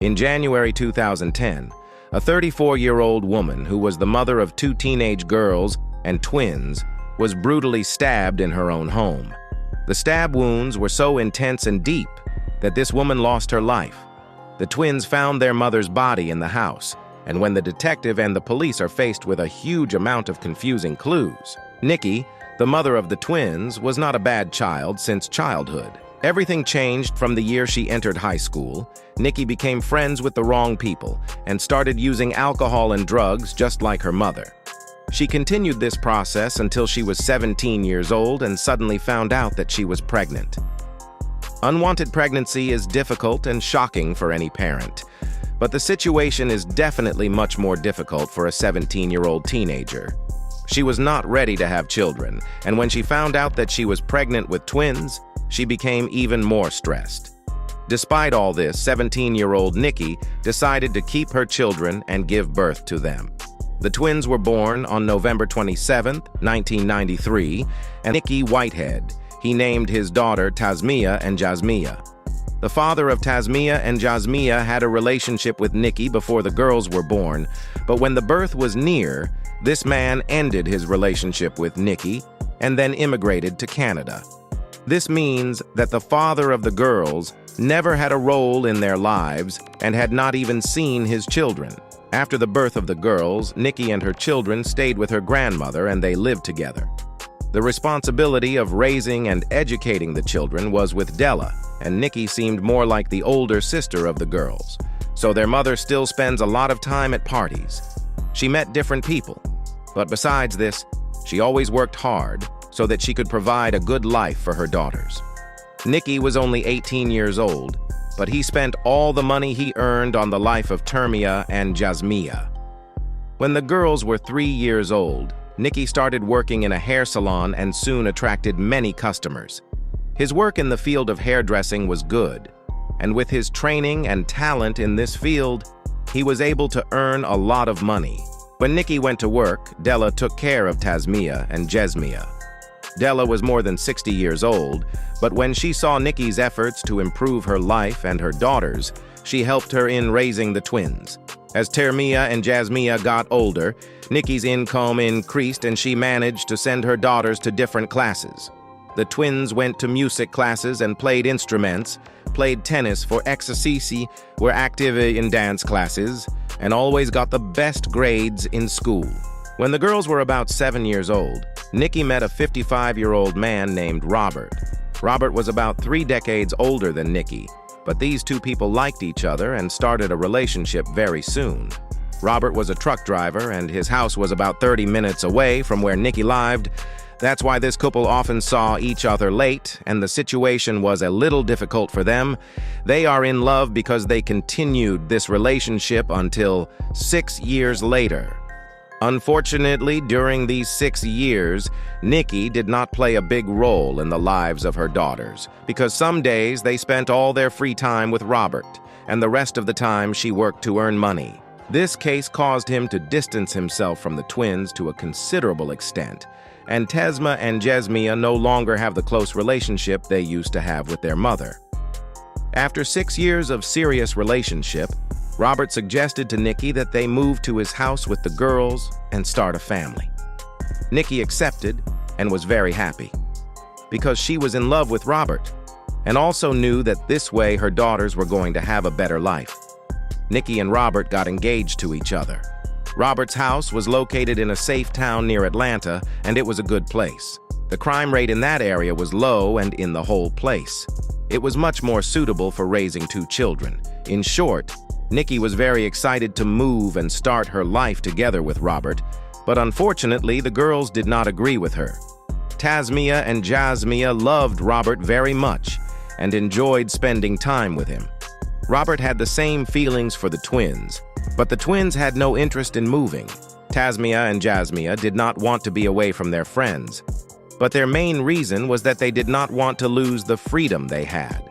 In January 2010, a 34-year-old woman who was the mother of two teenage girls and twins was brutally stabbed in her own home. The stab wounds were so intense and deep that this woman lost her life. The twins found their mother's body in the house, and when the detective and the police are faced with a huge amount of confusing clues, Nikki, the mother of the twins, was not a bad child since childhood. Everything changed from the year she entered high school. Nikki became friends with the wrong people and started using alcohol and drugs just like her mother. She continued this process until she was 17 years old and suddenly found out that she was pregnant. Unwanted pregnancy is difficult and shocking for any parent, but the situation is definitely much more difficult for a 17-year-old teenager. She was not ready to have children, and when she found out that she was pregnant with twins, she became even more stressed. Despite all this, 17-year-old Nikki decided to keep her children and give birth to them. The twins were born on November 27, 1993, and Nikki Whitehead. He named his daughter Tasmiyah and Jasmiyah. The father of Tasmiyah and Jasmiyah had a relationship with Nikki before the girls were born, but when the birth was near, this man ended his relationship with Nikki and then immigrated to Canada. This means that the father of the girls never had a role in their lives and had not even seen his children. After the birth of the girls, Nikki and her children stayed with her grandmother and they lived together. The responsibility of raising and educating the children was with Della, and Nikki seemed more like the older sister of the girls, so their mother still spends a lot of time at parties. She met different people, but besides this, she always worked hard so that she could provide a good life for her daughters. Nikki was only 18 years old, but he spent all the money he earned on the life of Tasmiyah and Jasmiyah. When the girls were 3 years old, Nikki started working in a hair salon and soon attracted many customers. His work in the field of hairdressing was good, and with his training and talent in this field, he was able to earn a lot of money. When Nikki went to work, Della took care of Tasmiyah and Jasmiyah. Della was more than 60 years old, but when she saw Nikki's efforts to improve her life and her daughters, she helped her in raising the twins. As Tasmiyah and Jasmiyah got older, Nikki's income increased and she managed to send her daughters to different classes. The twins went to music classes and played instruments, played tennis for exercise, were active in dance classes, and always got the best grades in school. When the girls were about 7 years old, Nikki met a 55-year-old man named Robert. Robert was about 3 decades older than Nikki, but these two people liked each other and started a relationship very soon. Robert was a truck driver and his house was about 30 minutes away from where Nikki lived. That's why this couple often saw each other late, and the situation was a little difficult for them. They are in love because they continued this relationship until 6 years later. Unfortunately, during these 6 years, Nikki did not play a big role in the lives of her daughters, because some days they spent all their free time with Robert, and the rest of the time she worked to earn money. This case caused him to distance himself from the twins to a considerable extent, and Tasmiyah and Jasmiyah no longer have the close relationship they used to have with their mother. After 6 years of serious relationship, Robert suggested to Nikki that they move to his house with the girls and start a family. Nikki accepted and was very happy, because she was in love with Robert and also knew that this way her daughters were going to have a better life. Nikki and Robert got engaged to each other. Robert's house was located in a safe town near Atlanta, and it was a good place. The crime rate in that area was low and in the whole place. It was much more suitable for raising 2 children. In short, Nikki was very excited to move and start her life together with Robert, but unfortunately, the girls did not agree with her. Tasmiyah and Jasmiyah loved Robert very much and enjoyed spending time with him. Robert had the same feelings for the twins, but the twins had no interest in moving. Tasmiyah and Jasmiyah did not want to be away from their friends, but their main reason was that they did not want to lose the freedom they had.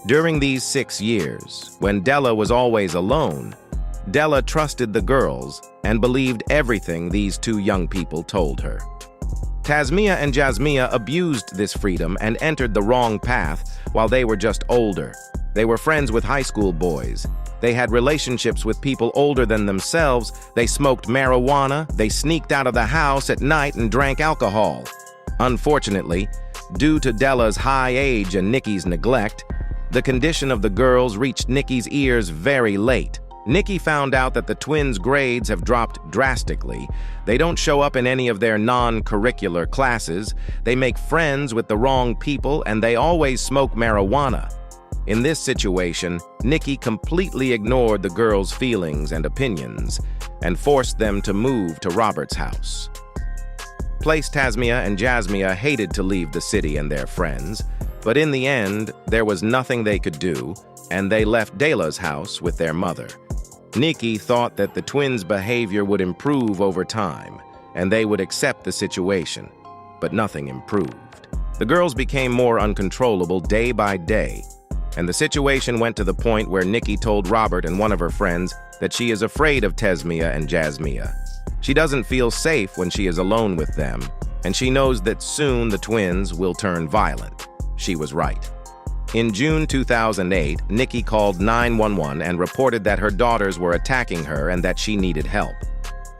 During these 6 years, when Della was always alone, Della trusted the girls and believed everything these 2 young people told her. Tasmiyah and Jasmiyah abused this freedom and entered the wrong path while they were just older. They were friends with high school boys, They had relationships with people older than themselves, they smoked marijuana, they sneaked out of the house at night and drank alcohol. Unfortunately, due to Della's high age and Nikki's neglect, the condition of the girls reached Nikki's ears very late. Nikki found out that the twins' grades have dropped drastically. They don't show up in any of their non-curricular classes, they make friends with the wrong people, and they always smoke marijuana. In this situation, Nikki completely ignored the girls' feelings and opinions and forced them to move to Robert's house. Tasmia and Jasmia hated to leave the city and their friends, but in the end, there was nothing they could do, and they left Della's house with their mother. Nikki thought that the twins' behavior would improve over time, and they would accept the situation, but nothing improved. The girls became more uncontrollable day by day, and the situation went to the point where Nikki told Robert and one of her friends that she is afraid of Tasmia and Jasmia. She doesn't feel safe when she is alone with them, and she knows that soon the twins will turn violent. She was right. In June 2008, Nikki called 911 and reported that her daughters were attacking her and that she needed help.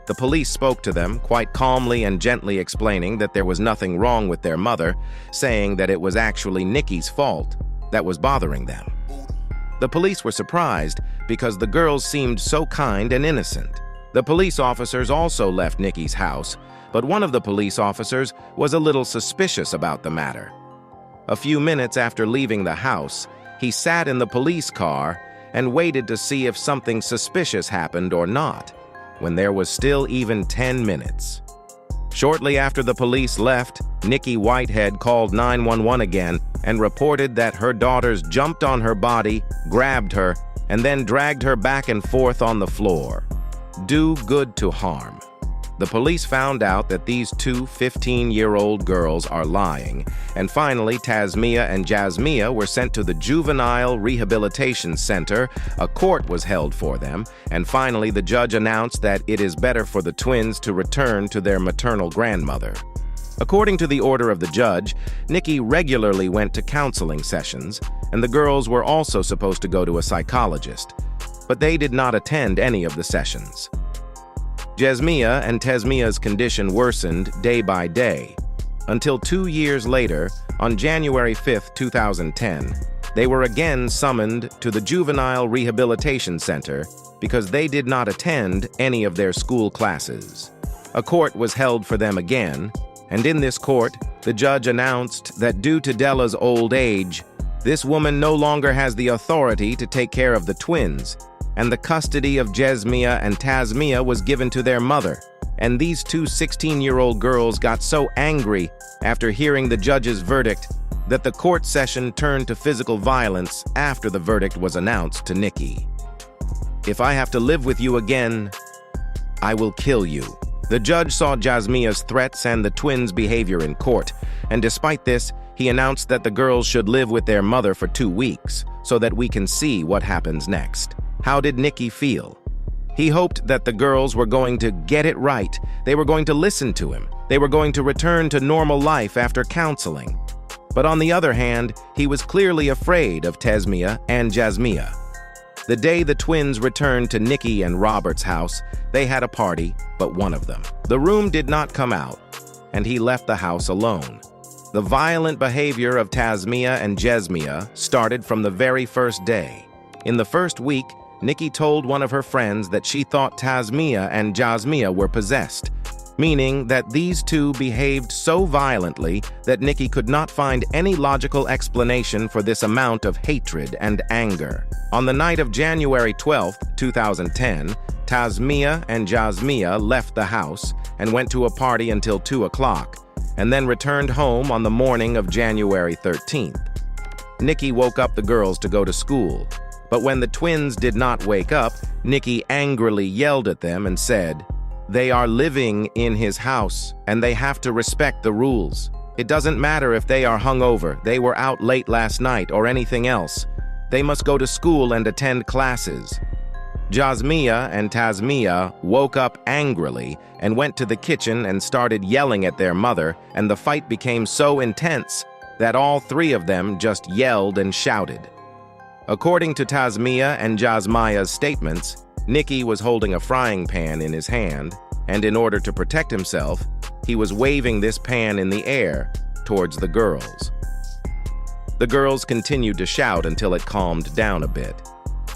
The police spoke to them, quite calmly and gently explaining that there was nothing wrong with their mother, saying that it was actually Nikki's fault that was bothering them. The police were surprised because the girls seemed so kind and innocent. The police officers also left Nikki's house, but one of the police officers was a little suspicious about the matter. A few minutes after leaving the house, he sat in the police car and waited to see if something suspicious happened or not, when there was still even 10 minutes. Shortly after the police left, Nikki Whitehead called 911 again and reported that her daughters jumped on her body, grabbed her, and then dragged her back and forth on the floor. Do good to harm. The police found out that these two 15-year-old girls are lying, and finally Tasmia and Jasmia were sent to the Juvenile Rehabilitation Center. A court was held for them, and finally the judge announced that it is better for the twins to return to their maternal grandmother. According to the order of the judge, Nikki regularly went to counseling sessions, and the girls were also supposed to go to a psychologist, but they did not attend any of the sessions. Jasmia and Tasmia's condition worsened day by day, until 2 years later, on January 5, 2010, they were again summoned to the Juvenile Rehabilitation Center because they did not attend any of their school classes. A court was held for them again, and in this court, the judge announced that due to Della's old age, this woman no longer has the authority to take care of the twins, and the custody of Jasmia and Tasmia was given to their mother. And these two 16-year-old girls got so angry after hearing the judge's verdict that the court session turned to physical violence after the verdict was announced to Nikki. "If I have to live with you again, I will kill you." The judge saw Jasmia's threats and the twins' behavior in court, and despite this, he announced that the girls should live with their mother for 2 weeks so that we can see what happens next. How did Nikki feel? He hoped that the girls were going to get it right. They were going to listen to him. They were going to return to normal life after counseling. But on the other hand, he was clearly afraid of Tasmia and Jasmia. The day the twins returned to Nikki and Robert's house, they had a party, but one of them. The room did not come out, and he left the house alone. The violent behavior of Tasmia and Jasmia started from the very first day. In the first week, Nikki told one of her friends that she thought Tasmia and Jasmia were possessed, meaning that these two behaved so violently that Nikki could not find any logical explanation for this amount of hatred and anger. On the night of January 12, 2010, Tasmia and Jasmia left the house and went to a party until 2 o'clock, and then returned home on the morning of January 13th. Nikki woke up the girls to go to school. But when the twins did not wake up, Nikki angrily yelled at them and said, "They are living in his house, and they have to respect the rules. It doesn't matter if they are hungover, they were out late last night, or anything else. They must go to school and attend classes." Jasmia and Tasmia woke up angrily and went to the kitchen and started yelling at their mother, and the fight became so intense that all three of them just yelled and shouted. According to Tasmiyah and Jasmiah's statements, Nicky was holding a frying pan in his hand, and in order to protect himself, he was waving this pan in the air towards the girls. The girls continued to shout until it calmed down a bit.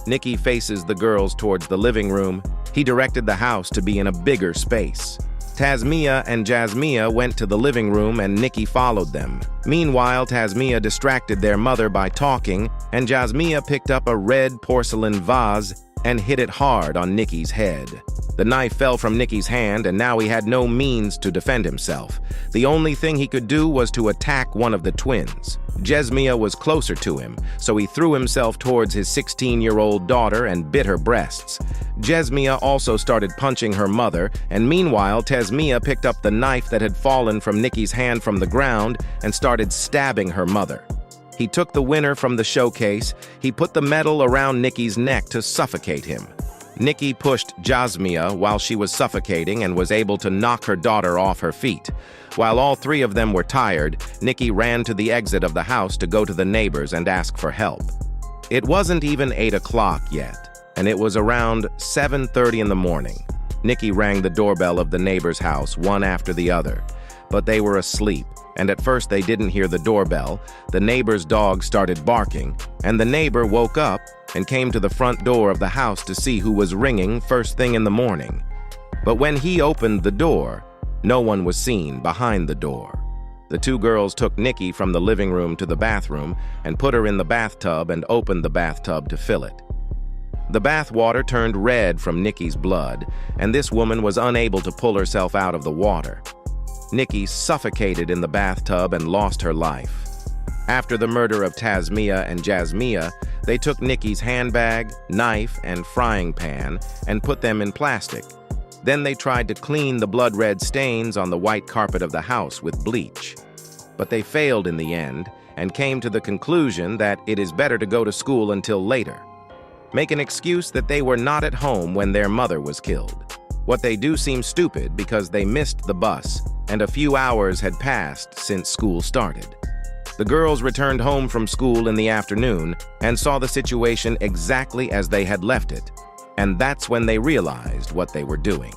Nicky faces the girls towards the living room. He directed the house to be in a bigger space. Tasmiyah and Jasmiah went to the living room and Nicky followed them. Meanwhile, Tasmiyah distracted their mother by talking, and Jasmiah picked up a red porcelain vase and hit it hard on Nicky's head. The knife fell from Nicky's hand, and now he had no means to defend himself. The only thing he could do was to attack one of the twins. Jasmiah was closer to him, so he threw himself towards his 16-year-old daughter and bit her breasts. Jasmiah also started punching her mother, and meanwhile, Tasmiyah picked up the knife that had fallen from Nicky's hand from the ground and started stabbing her mother. He took the winner from the showcase. He put the medal around Nicky's neck to suffocate him. Nicky pushed Jasmiah while she was suffocating and was able to knock her daughter off her feet. While all three of them were tired, Nicky ran to the exit of the house to go to the neighbors and ask for help. It wasn't even 8 o'clock yet, and it was around 7:30 in the morning. Nicky rang the doorbell of the neighbor's house one after the other, but they were asleep, and at first they didn't hear the doorbell. The neighbor's dog started barking, and the neighbor woke up and came to the front door of the house to see who was ringing first thing in the morning. But when he opened the door, no one was seen behind the door. The two girls took Nicky from the living room to the bathroom and put her in the bathtub and opened the bathtub to fill it. The bath water turned red from Nicky's blood, and this woman was unable to pull herself out of the water. Nicky suffocated in the bathtub and lost her life. After the murder of Tasmiyah and Jasmiah, they took Nicky's handbag, knife, and frying pan and put them in plastic. Then they tried to clean the blood-red stains on the white carpet of the house with bleach. But they failed in the end and came to the conclusion that it is better to go to school until later. Make an excuse that they were not at home when their mother was killed. What they do seems stupid because they missed the bus and a few hours had passed since school started. The girls returned home from school in the afternoon and saw the situation exactly as they had left it. And that's when they realized what they were doing.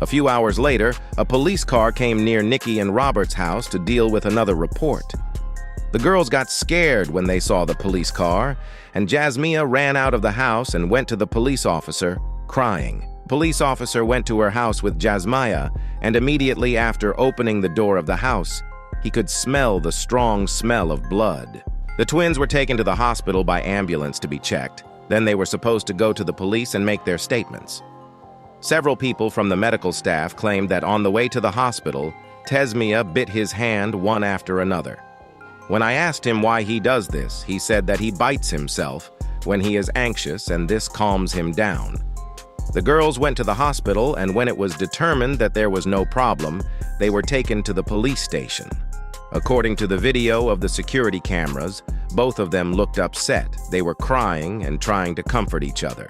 A few hours later, a police car came near Nicky and Robert's house to deal with another report. The girls got scared when they saw the police car, and Jasmiah ran out of the house and went to the police officer, crying. Police officer went to her house with Jasmiah, and immediately after opening the door of the house, he could smell the strong smell of blood. The twins were taken to the hospital by ambulance to be checked. Then they were supposed to go to the police and make their statements. Several people from the medical staff claimed that on the way to the hospital, Tasmiyah bit his hand one after another. When I asked him why he does this, he said that he bites himself when he is anxious and this calms him down. The girls went to the hospital, and when it was determined that there was no problem, they were taken to the police station. According to the video of the security cameras, both of them looked upset. They were crying and trying to comfort each other.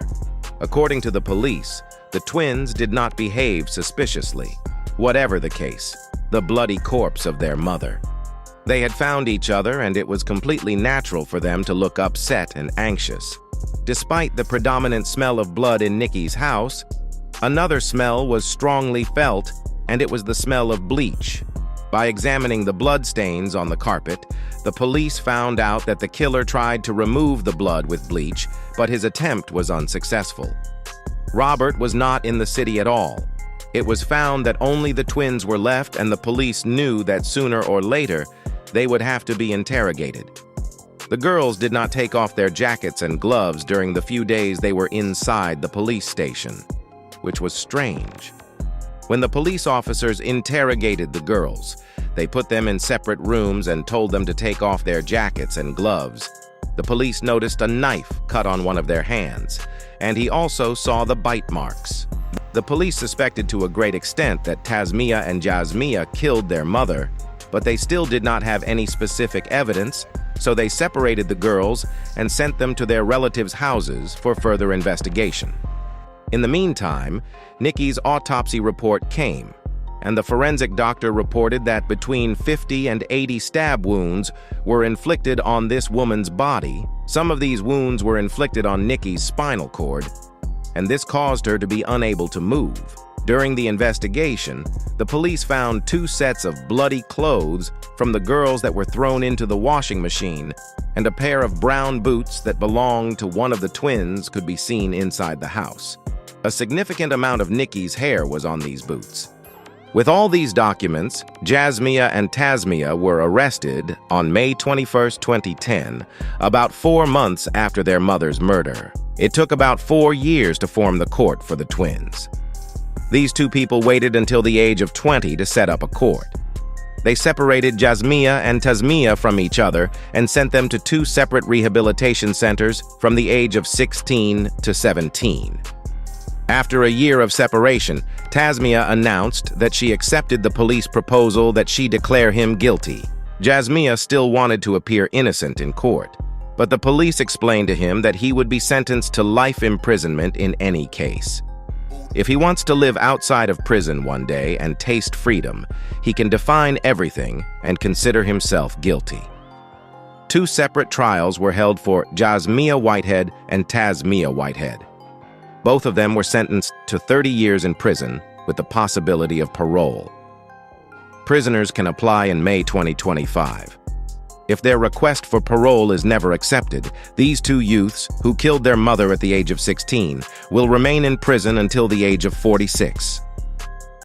According to the police, the twins did not behave suspiciously. Whatever the case, the bloody corpse of their mother. They had found each other, and it was completely natural for them to look upset and anxious. Despite the predominant smell of blood in Nicky's house, another smell was strongly felt, and it was the smell of bleach. By examining the blood stains on the carpet, the police found out that the killer tried to remove the blood with bleach, but his attempt was unsuccessful. Robert was not in the city at all. It was found that only the twins were left, and the police knew that sooner or later they would have to be interrogated. The girls did not take off their jackets and gloves during the few days they were inside the police station, which was strange. When the police officers interrogated the girls, they put them in separate rooms and told them to take off their jackets and gloves. The police noticed a knife cut on one of their hands, and he also saw the bite marks. The police suspected to a great extent that Tasmiyah and Jasmiah killed their mother, but they still did not have any specific evidence, so they separated the girls and sent them to their relatives' houses for further investigation. In the meantime, Nicky's autopsy report came, and the forensic doctor reported that between 50 and 80 stab wounds were inflicted on this woman's body, Some of these wounds were inflicted on Nikki's spinal cord, and this caused her to be unable to move. During the investigation, the police found 2 sets of bloody clothes from the girls that were thrown into the washing machine, and a pair of brown boots that belonged to one of the twins could be seen inside the house. A significant amount of Nikki's hair was on these boots. With all these documents, Jasmia and Tasmia were arrested on May 21, 2010, about 4 months after their mother's murder. It took about 4 years to form the court for the twins. These 2 people waited until the age of 20 to set up a court. They separated Jasmia and Tasmia from each other and sent them to 2 separate rehabilitation centers from the age of 16 to 17. After a year of separation, Tasmia announced that she accepted the police proposal that she declare him guilty. Jasmia still wanted to appear innocent in court, but the police explained to him that he would be sentenced to life imprisonment in any case. If he wants to live outside of prison one day and taste freedom, he can define everything and consider himself guilty. 2 separate trials were held for Jasmia Whitehead and Tasmia Whitehead. Both of them were sentenced to 30 years in prison with the possibility of parole. Prisoners can apply in May 2025. If their request for parole is never accepted, these 2 youths, who killed their mother at the age of 16, will remain in prison until the age of 46.